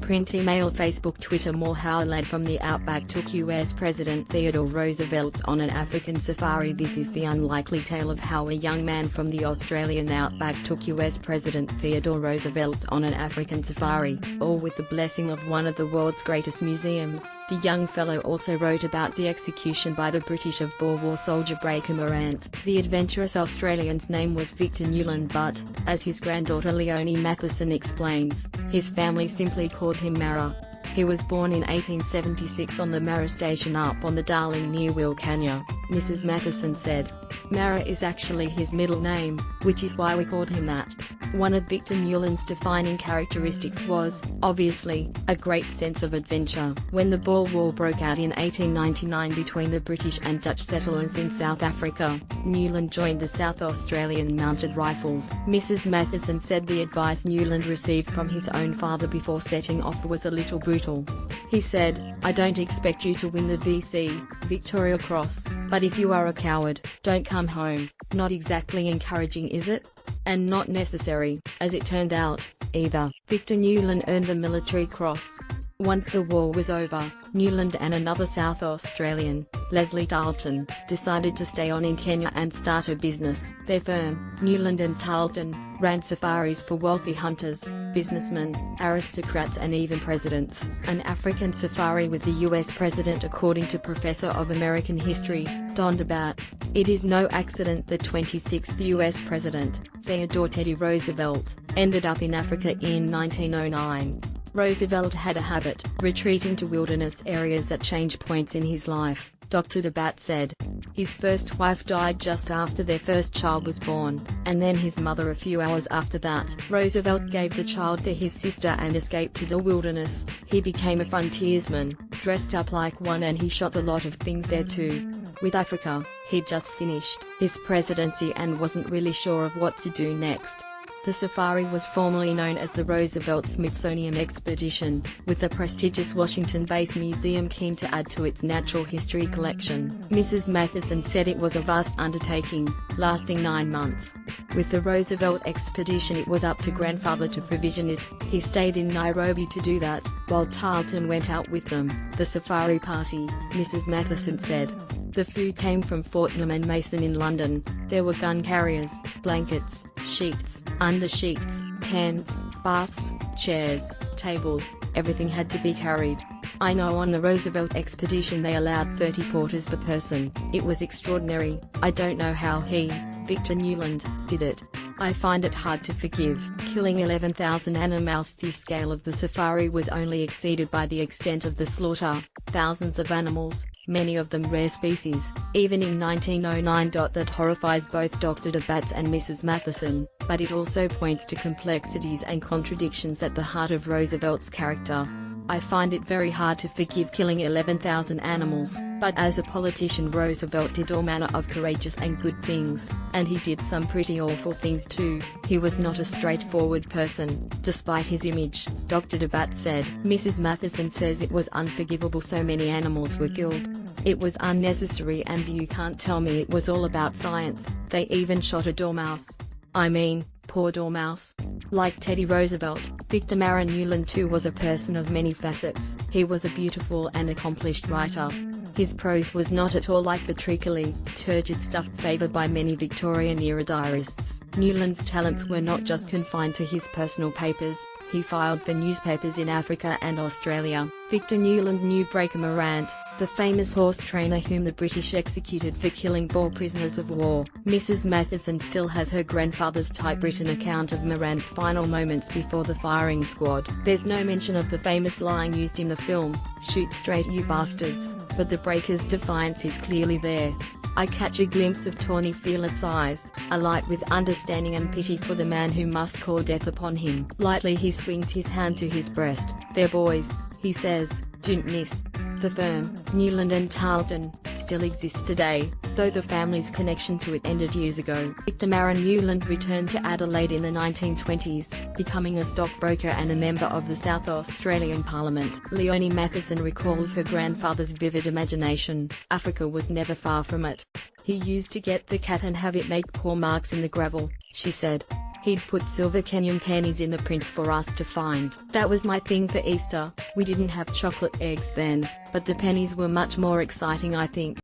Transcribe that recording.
print, email, Facebook, Twitter. More. How a lad from the outback took US President Theodore Roosevelt on an African safari. This is the unlikely tale of how a young man from the Australian outback took US President Theodore Roosevelt on an African safari, all with the blessing of one of the world's greatest museums. The young fellow also wrote about the execution by the British of Boer War soldier Breaker Morant. The adventurous Australian's name was Victor Newland, but, as his granddaughter Leonie Matheson explains, his family simply called him Mara. He was born in 1876 on the Mara station up on the Darling near Wilcannia, Mrs. Matheson said. Mara is actually his middle name, which is why we called him that. One of Victor Newland's defining characteristics was, obviously, a great sense of adventure. When the Boer War broke out in 1899 between the British and Dutch settlers in South Africa, Newland joined the South Australian Mounted Rifles. Mrs. Matheson said the advice Newland received from his own father before setting off was a little brutal. He said, "I don't expect you to win the VC, Victoria Cross, but if you are a coward, don't come home." Not exactly encouraging, is it? And not necessary, as it turned out, either. Victor Newland earned the Military Cross. Once the war was over, Newland and another South Australian, Leslie Tarleton, decided to stay on in Kenya and start a business. Their firm, Newland and Tarleton, ran safaris for wealthy hunters, businessmen, aristocrats and even presidents. An African safari with the US president, according to Professor of American History, Don DeBatz. It is no accident the 26th US president, Theodore Teddy Roosevelt, ended up in Africa in 1909. Roosevelt had a habit, retreating to wilderness areas at change points in his life, Dr. DeBatz said. His first wife died just after their first child was born, and then his mother a few hours after that. Roosevelt gave the child to his sister and escaped to the wilderness. He became a frontiersman, dressed up like one, and he shot a lot of things there too. With Africa, he'd just finished his presidency and wasn't really sure of what to do next. The safari was formerly known as the Roosevelt-Smithsonian Expedition, with the prestigious Washington-based museum keen to add to its natural history collection. Mrs. Matheson said it was a vast undertaking, lasting 9 months. With the Roosevelt expedition, it was up to grandfather to provision it. He stayed in Nairobi to do that, while Tarleton went out with them. The safari party, Mrs. Matheson said. The food came from Fortnum and Mason in London. There were gun carriers, blankets, sheets, undersheets, tents, baths, chairs, tables, everything had to be carried. I know on the Roosevelt expedition they allowed 30 porters per person. It was extraordinary. I don't know how he, Victor Newland, did it. I find it hard to forgive. Killing 11,000 animals. The scale of the safari was only exceeded by the extent of the slaughter. Thousands of animals, many of them rare species, even in 1909. That horrifies both Dr. DeBatz and Mrs. Matheson, but it also points to complexities and contradictions at the heart of Roosevelt's character. I find it very hard to forgive killing 11,000 animals, but as a politician Roosevelt did all manner of courageous and good things, and he did some pretty awful things too. He was not a straightforward person, despite his image, Dr. DeBatz said. Mrs. Matheson says it was unforgivable so many animals were killed. It was unnecessary, and you can't tell me it was all about science. They even shot a dormouse. I mean, poor dormouse. Like Teddy Roosevelt, Victor Mara Newland too was a person of many facets. He was a beautiful and accomplished writer. His prose was not at all like the trickily, turgid stuff favoured by many Victorian-era diarists. Newland's talents were not just confined to his personal papers. He filed for newspapers in Africa and Australia. Victor Newland knew Breaker Morant, the famous horse trainer whom the British executed for killing Boer prisoners of war. Mrs. Matheson still has her grandfather's typewritten account of Morant's final moments before the firing squad. There's no mention of the famous line used in the film, "Shoot straight you bastards," but the Breaker's defiance is clearly there. I catch a glimpse of tawny fearless eyes, alight with understanding and pity for the man who must call death upon him. Lightly he swings his hand to his breast. "They're boys," he says, "don't miss." The firm, Newland and Tarleton, still exists today, though the family's connection to it ended years ago. Victor Mara Newland returned to Adelaide in the 1920s, becoming a stockbroker and a member of the South Australian Parliament. Leonie Matheson recalls her grandfather's vivid imagination. Africa was never far from it. He used to get the cat and have it make paw marks in the gravel, she said. He'd put silver Kenyan pennies in the prints for us to find. That was my thing for Easter. We didn't have chocolate eggs then, but the pennies were much more exciting, I think.